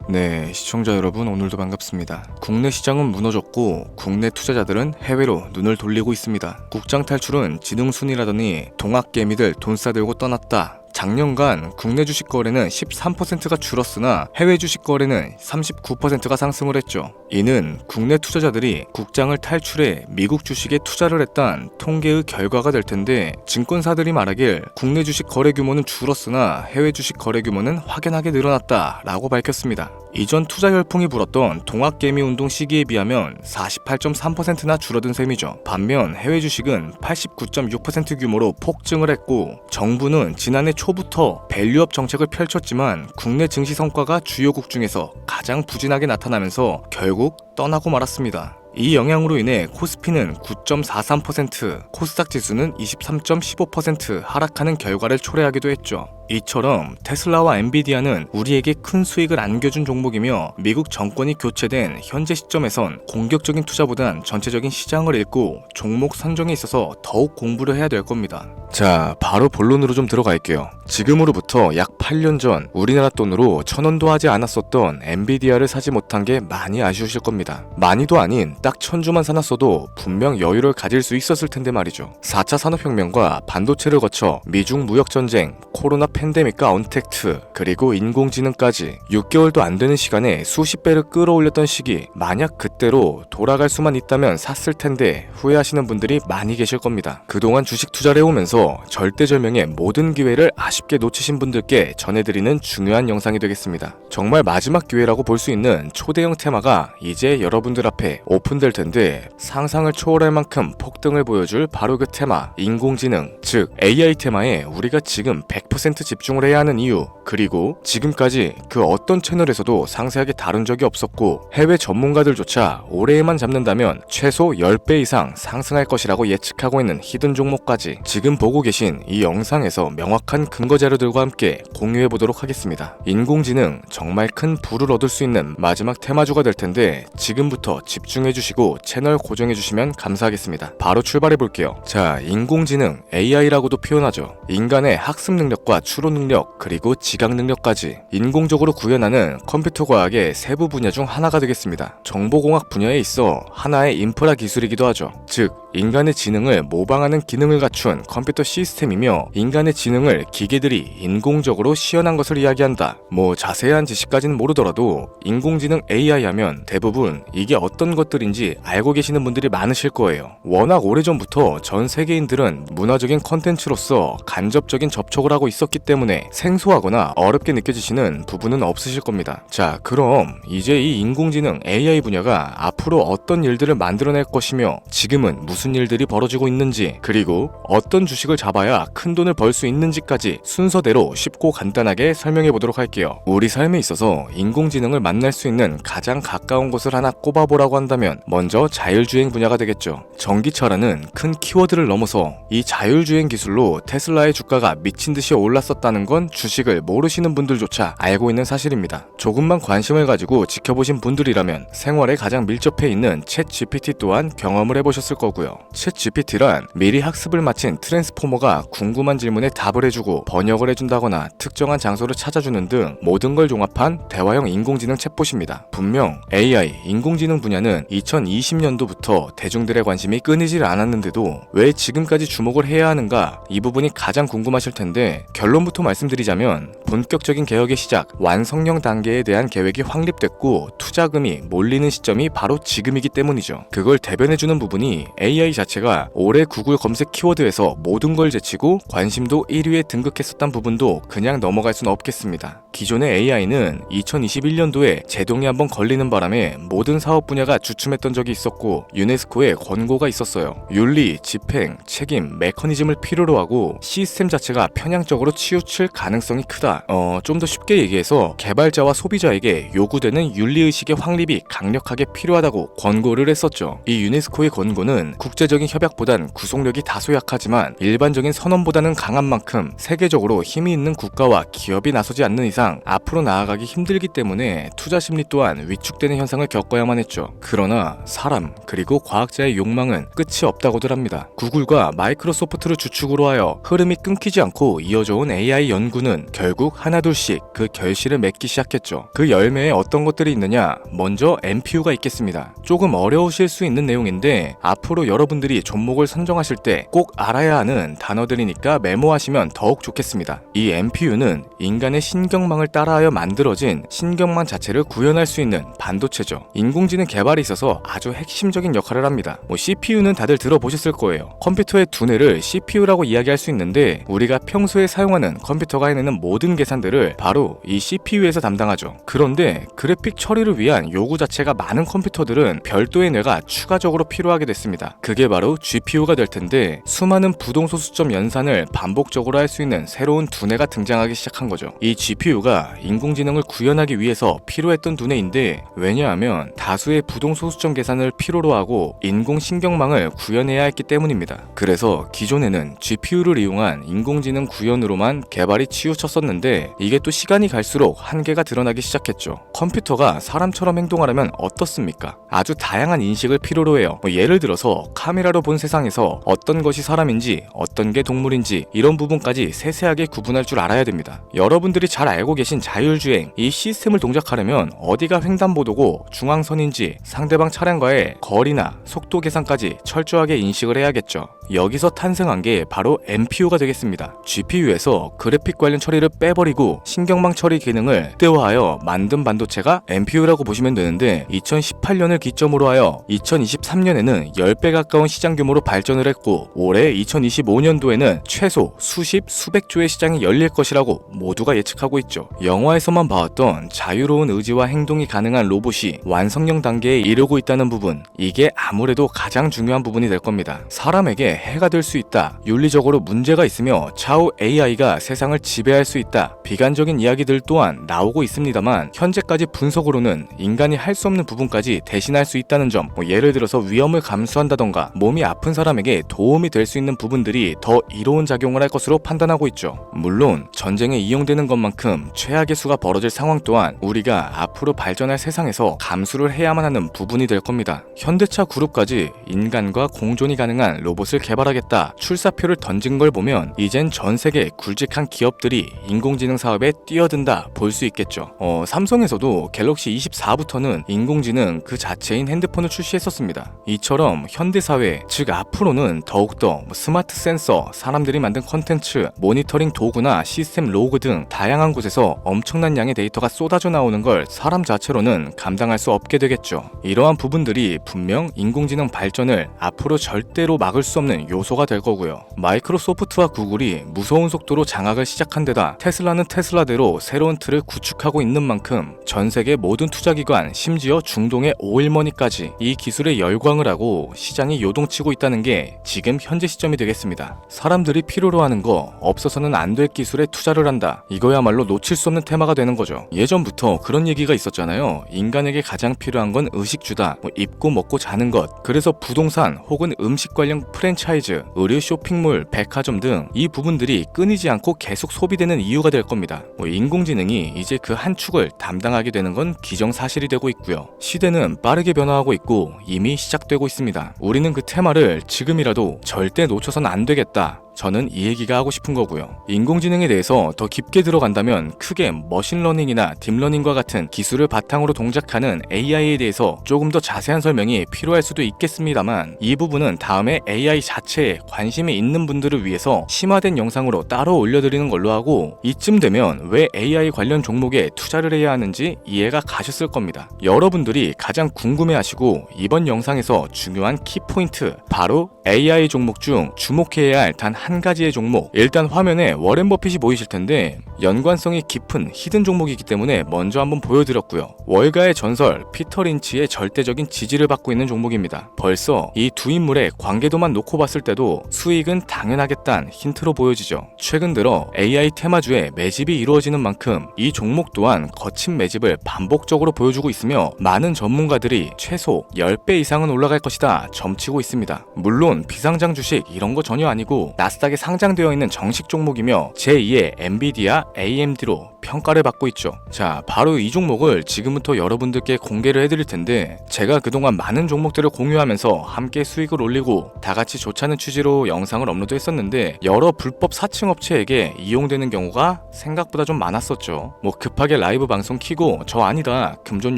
네, 시청자 여러분 오늘도 반갑습니다. 국내 시장은 무너졌고 국내 투자자들은 해외로 눈을 돌리고 있습니다. 국장 탈출은 지능순이라더니 동학개미들 돈 싸들고 떠났다. 작년간 국내 주식 거래는 13%가 줄었으나 해외 주식 거래는 39%가 상승을 했죠. 이는 국내 투자자들이 국장을 탈출해 미국 주식에 투자를 했다는 통계의 결과가 될 텐데, 증권사들이 말하길 국내 주식 거래 규모는 줄었으나 해외 주식 거래 규모는 확연하게 늘어났다라고 밝혔습니다. 이전 투자 열풍이 불었던 동학개미 운동 시기에 비하면 48.3%나 줄어든 셈이죠. 반면 해외 주식은 89.6% 규모로 폭증을 했고, 정부는 지난해 초부터 밸류업 정책을 펼쳤지만 국내 증시 성과가 주요국 중에서 가장 부진하게 나타나면서 결국 떠나고 말았습니다. 이 영향으로 인해 코스피는 9.43%, 코스닥 지수는 23.15% 하락하는 결과를 초래하기도 했죠. 이처럼 테슬라와 엔비디아는 우리에게 큰 수익을 안겨준 종목이며, 미국 정권이 교체된 현재 시점에선 공격적인 투자보단 전체적인 시장을 읽고 종목 선정에 있어서 더욱 공부를 해야 될 겁니다. 자, 바로 본론으로 좀 들어갈게요. 지금으로부터 약 8년 전 우리나라 돈으로 1000원도 하지 않았었던 엔비디아를 사지 못한 게 많이 아쉬우실 겁니다. 많이도 아닌 딱 1000주만 사놨어도 분명 여유를 가질 수 있었을 텐데 말이죠. 4차 산업혁명과 반도체를 거쳐 미중 무역전쟁, 코로나 팬데믹과 언택트, 그리고 인공지능까지 6개월도 안 되는 시간에 수십 배를 끌어올렸던 시기, 만약 그때로 돌아갈 수만 있다면 샀을 텐데 후회하시는 분들이 많이 계실 겁니다. 그동안 주식 투자를 해오면서 절대절명의 모든 기회를 아쉽게 놓치신 분들께 전해드리는 중요한 영상이 되겠습니다. 정말 마지막 기회라고 볼 수 있는 초대형 테마가 이제 여러분들 앞에 오픈될 텐데, 상상을 초월할 만큼 폭등을 보여줄 바로 그 테마, 인공지능, 즉 AI 테마에 우리가 지금 100% 집중을 해야 하는 이유, 그리고 지금까지 그 어떤 채널에서도 상세하게 다룬 적이 없었고 해외 전문가들조차 올해에만 잡는다면 최소 10배 이상 상승할 것이라고 예측하고 있는 히든 종목까지 지금 보고 계신 이 영상에서 명확한 근거 자료들과 함께 공유해 보도록 하겠습니다. 인공지능, 정말 큰 부를 얻을 수 있는 마지막 테마주가 될 텐데 지금부터 집중해 주시고 채널 고정해 주시면 감사하겠습니다. 바로 출발해 볼게요. 자, 인공지능, AI라고도 표현하죠. 인간의 학습 능력과 추론 능력, 그리고 지각 능력까지 인공적으로 구현하는 컴퓨터 과학의 세부 분야 중 하나가 되겠습니다. 정보공학 분야에 있어 하나의 인프라 기술이기도 하죠. 즉, 인간의 지능을 모방하는 기능을 갖춘 컴퓨터 시스템이며, 인간의 지능을 기계들이 인공적으로 시연한 것을 이야기한다. 뭐 자세한 지식까지는 모르더라도 인공지능 AI 하면 대부분 이게 어떤 것들인지 알고 계시는 분들이 많으실 거예요. 워낙 오래전부터 전 세계인들은 문화적인 컨텐츠로서 간접적인 접촉을 하고 있었기 때문에 생소하거나 어렵게 느껴지시는 부분은 없으실 겁니다. 자, 그럼 이제 이 인공지능 AI 분야가 앞으로 어떤 일들을 만들어낼 것이며 지금은 무슨 일들이 벌어지고 있는지, 그리고 어떤 주식을 잡아야 큰 돈을 벌 수 있는지까지 순서대로 쉽고 간단하게 설명해 보도록 할게요. 우리 삶에 있어서 인공지능을 만날 수 있는 가장 가까운 곳을 하나 꼽아보라고 한다면 먼저 자율주행 분야가 되겠죠. 전기차라는 큰 키워드를 넘어서 이 자율주행 기술로 테슬라의 주가가 미친 듯이 올랐었다는 건 주식을 모르시는 분들조차 알고 있는 사실입니다. 조금만 관심을 가지고 지켜보신 분들이라면 생활에 가장 밀접해 있는 챗 GPT 또한 경험을 해보셨을 거고요. 챗 GPT란 미리 학습을 마친 트랜스포머가 궁금한 질문에 답을 해주고 번역을 해준다거나 특정한 장소를 찾아주는 등 모든 걸 종합한 대화형 인공지능 챗봇입니다. 분명 AI, 인공지능 분야는 2020년도부터 대중들의 관심이 끊이질 않았는데도 왜 지금까지 주목을 해야 하는가, 이 부분이 가장 궁금하실 텐데, 결론부터 말씀드리자면 본격적인 개혁의 시작, 완성형 단계에 대한 계획이 확립됐고 투자금이 몰리는 시점이 바로 지금이기 때문이죠. 그걸 대변해주는 부분이 AI 자체가 올해 구글 검색 키워드에서 모든 걸 제치고 관심도 1위에 등극했었던 부분도 그냥 넘어갈 수는 없겠습니다. 기존의 AI는 2021년도에 제동이 한번 걸리는 바람에 모든 사업 분야가 주춤했던 적이 있었고 유네스코의 권고가 있었어요. 윤리, 집행, 책임, 메커니즘을 필요로 하고 시스템 자체가 편향적으로 치우칠 가능성이 크다. 좀 더 쉽게 얘기해서 개발자와 소비자에게 요구되는 윤리의식의 확립이 강력하게 필요하다고 권고를 했었죠. 이 유네스코의 권고는 국제적인 협약보단 구속력이 다소 약하지만 일반적인 선언보다는 강한 만큼 세계적으로 힘이 있는 국가와 기업이 나서지 않는 이상 앞으로 나아가기 힘들기 때문에 투자 심리 또한 위축되는 현상을 겪어야만 했죠. 그러나 사람 그리고 과학자의 욕망은 끝이 없다고들 합니다. 구글과 마이크로소프트를 주축으로 하여 흐름이 끊기지 않고 이어져온 AI 연구는 결국 하나둘씩 그 결실을 맺기 시작했죠. 그 열매에 어떤 것들이 있느냐? 먼저 NPU가 있겠습니다. 조금 어려우실 수 있는 내용인데 앞으로 여러분들이 종목을 선정하실 때 꼭 알아야 하는 단어들이니까 메모하시면 더욱 좋겠습니다. 이 NPU는 인간의 신경망을 따라하여 만들어진 신경망 자체를 구현할 수 있는 반도체죠. 인공지능 개발에 있어서 아주 핵심적인 역할을 합니다. CPU는 다들 들어보셨을 거예요. 컴퓨터의 두뇌를 CPU라고 이야기할 수 있는데 우리가 평소에 사용하는 컴퓨터가 해내는 모든 계산들을 바로 이 CPU에서 담당하죠. 그런데 그래픽 처리를 위한 요구 자체가 많은 컴퓨터들은 별도의 뇌가 추가적으로 필요하게 됐습니다. 그게 바로 GPU가 될 텐데 수많은 부동소수점 연산을 반복적으로 할 수 있는 새로운 두뇌가 등장하기 시작한 거죠. 이 GPU가 인공지능을 구현하기 위해서 필요했던 두뇌인데 왜냐하면 다수의 부동소수점 계산을 필요로 하고 인공신경망을 구현해야 했기 때문입니다. 그래서 기존에는 GPU를 이용한 인공지능 구현으로만 개발이 치우쳤었는데 이게 또 시간이 갈수록 한계가 드러나기 시작했죠. 컴퓨터가 사람처럼 행동하려면 어떻습니까? 아주 다양한 인식을 필요로 해요. 예를 들어서 카메라로 본 세상에서 어떤 것이 사람인지 어떤 게 동물인지 이런 부분까지 세세하게 구분할 줄 알아야 됩니다. 여러분들이 잘 알고 계신 자율주행 이 시스템을 동작하려면 어디가 횡단보도고 중앙선인지 상대방 차량과의 거리나 속도 계산까지 철저하게 인식을 해야겠죠. 여기서 탄생한 게 바로 NPU가 되겠습니다. GPU에서 그래픽 관련 처리를 빼버리고 신경망 처리 기능을 극대화하여 만든 반도체가 NPU라고 보시면 되는데 2018년을 기점으로 하여 2023년에는 10배 가까운 시장 규모로 발전을 했고 올해 2025년도에는 최소 수십 수백 조의 시장이 열릴 것이라고 모두가 예측하고 있죠. 영화에서만 봐왔던 자유로운 의지와 행동이 가능한 로봇이 완성형 단계에 이르고 있다는 부분, 이게 아무래도 가장 중요한 부분이 될 겁니다. 사람에게 해가 될 수 있다, 윤리적으로 문제가 있으며 차후 AI가 세상을 지배할 수 있다, 비관적인 이야기들 또한 나오고 있습니다만 현재까지 분석으로는 인간이 할 수 없는 부분까지 대신할 수 있다는 점, 예를 들어서 위험을 감수한다던가 몸이 아픈 사람에게 도움이 될 수 있는 부분들이 더 이로운 작용을 할 것으로 판단하고 있죠. 물론 전쟁에 이용되는 것만큼 최악의 수가 벌어질 상황 또한 우리가 앞으로 발전할 세상에서 감수를 해야만 하는 부분이 될 겁니다. 현대차 그룹까지 인간과 공존이 가능한 로봇을 개발하겠다 출사표를 던진 걸 보면 이젠 전 세계 굵직한 기업들이 인공지능 사업에 뛰어든다 볼 수 있겠죠. 삼성에서도 갤럭시 24부터는 인공지능 그 자체인 핸드폰을 출시했었습니다. 이처럼 현대사회, 즉 앞으로는 더욱더 스마트 센서, 사람들이 만든 컨텐츠, 모니터링 도구나 시스템 로그 등 다양한 곳에서 엄청난 양의 데이터가 쏟아져 나오는 걸 사람 자체로는 감당할 수 없게 되겠죠. 이러한 부분들이 분명 인공지능 발전을 앞으로 절대로 막을 수 없는 요소가 될 거고요. 마이크로소프트와 구글이 무서운 속도로 장악을 시작한 데다 테슬라는 테슬라대로 새로운 틀을 구축하고 있는 만큼 전 세계 모든 투자기관, 심지어 중동의 오일머니까지 이 기술에 열광을 하고 시장이 요동치고 있다는 게 지금 현재 시점이 되겠습니다. 사람들이 필요로 하는 거, 없어서는 안 될 기술에 투자를 한다. 이거야말로 놓칠 수 없는 테마가 되는 거죠. 예전부터 그런 얘기가 있었잖아요. 인간에게 가장 필요한 건 의식주다. 입고 먹고 자는 것. 그래서 부동산 혹은 음식 관련 프랜차이즈, 의류 쇼핑몰, 백화점 등 이 부분들이 끊이지 않고 계속 소비되는 이유가 될 겁니다. 인공지능이 이제 그 한 축을 담당하게 되는 건 기정사실이 되고 있고요. 시대는 빠르게 변화하고 있고 이미 시작되고 있습니다. 우리는 그 테마를 지금이라도 절대 놓쳐선 안 되겠다. 저는 이 얘기가 하고 싶은 거고요. 인공지능에 대해서 더 깊게 들어간다면 크게 머신러닝이나 딥러닝과 같은 기술을 바탕으로 동작하는 AI에 대해서 조금 더 자세한 설명이 필요할 수도 있겠습니다만 이 부분은 다음에 AI 자체에 관심이 있는 분들을 위해서 심화된 영상으로 따로 올려드리는 걸로 하고 이쯤 되면 왜 AI 관련 종목에 투자를 해야 하는지 이해가 가셨을 겁니다. 여러분들이 가장 궁금해하시고 이번 영상에서 중요한 키포인트 바로 AI 종목 중 주목해야 할 단 한 가지의 종목. 일단 화면에 워렌 버핏이 보이실 텐데 연관성이 깊은 히든 종목이기 때문에 먼저 한번 보여드렸고요. 월가의 전설 피터 린치의 절대적인 지지를 받고 있는 종목입니다. 벌써 이 두 인물의 관계도만 놓고 봤을 때도 수익은 당연하겠다는 힌트로 보여지죠. 최근 들어 AI 테마주에 매집이 이루어지는 만큼 이 종목 또한 거친 매집을 반복적으로 보여주고 있으며 많은 전문가들이 최소 10배 이상은 올라갈 것이다 점치고 있습니다. 물론 비상장 주식 이런 거 전혀 아니고 나스닥에 상장되어 있는 정식 종목이며 제2의 엔비디아 AMD로 평가를 받고 있죠. 자, 바로 이 종목을 지금부터 여러분들께 공개를 해드릴 텐데 제가 그동안 많은 종목들을 공유하면서 함께 수익을 올리고 다같이 좋자는 취지로 영상을 업로드했었는데 여러 불법 사칭 업체에게 이용되는 경우가 생각보다 좀 많았었죠. 뭐 급하게 라이브 방송 키고 저 아니다, 금전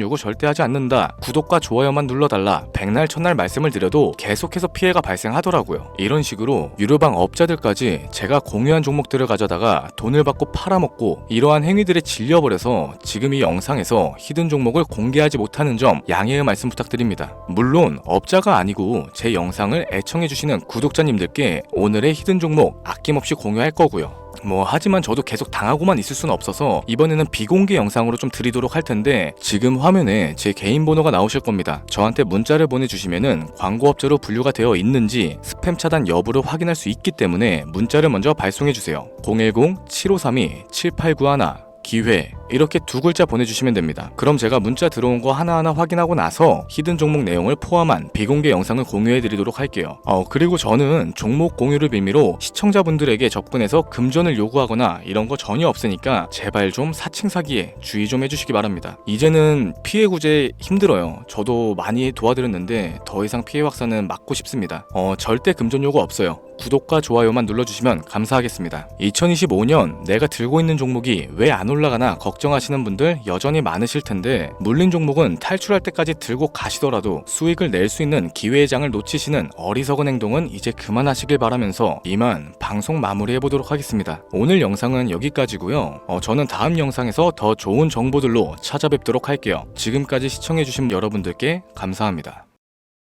요구 절대 하지 않는다, 구독과 좋아요만 눌러달라, 백날 첫날 말씀을 드려도 계속해서 피해가 발생하더라고요. 이런 식으로 유료방 업자들까지 제가 공유한 종목들을 가져다가 돈을 받고 팔아먹고 이러한 행위들에 질려버려서 지금 이 영상에서 히든 종목을 공개하지 못하는 점 양해의 말씀 부탁드립니다. 물론 업자가 아니고 제 영상을 애청해주시는 구독자님들께 오늘의 히든 종목 아낌없이 공유할 거고요. 하지만 저도 계속 당하고만 있을 수는 없어서 이번에는 비공개 영상으로 좀 드리도록 할 텐데 지금 화면에 제 개인 번호가 나오실 겁니다. 저한테 문자를 보내주시면은 광고업자로 분류가 되어 있는지 스팸 차단 여부를 확인할 수 있기 때문에 문자를 먼저 발송해주세요. 010-7532-7891 기회 이렇게 두 글자 보내주시면 됩니다. 그럼 제가 문자 들어온 거 하나하나 확인하고 나서 히든 종목 내용을 포함한 비공개 영상을 공유해드리도록 할게요. 그리고 저는 종목 공유를 빌미로 시청자분들에게 접근해서 금전을 요구하거나 이런 거 전혀 없으니까 제발 좀 사칭 사기에 주의 좀 해주시기 바랍니다. 이제는 피해 구제 힘들어요. 저도 많이 도와드렸는데 더 이상 피해 확산은 막고 싶습니다. 절대 금전 요구 없어요. 구독과 좋아요만 눌러주시면 감사하겠습니다. 2025년 내가 들고 있는 종목이 왜 안 올라가나 걱정하시는 분들 여전히 많으실 텐데 물린 종목은 탈출할 때까지 들고 가시더라도 수익을 낼 수 있는 기회의 장을 놓치시는 어리석은 행동은 이제 그만하시길 바라면서 이만 방송 마무리해보도록 하겠습니다. 오늘 영상은 여기까지고요. 저는 다음 영상에서 더 좋은 정보들로 찾아뵙도록 할게요. 지금까지 시청해주신 여러분들께 감사합니다.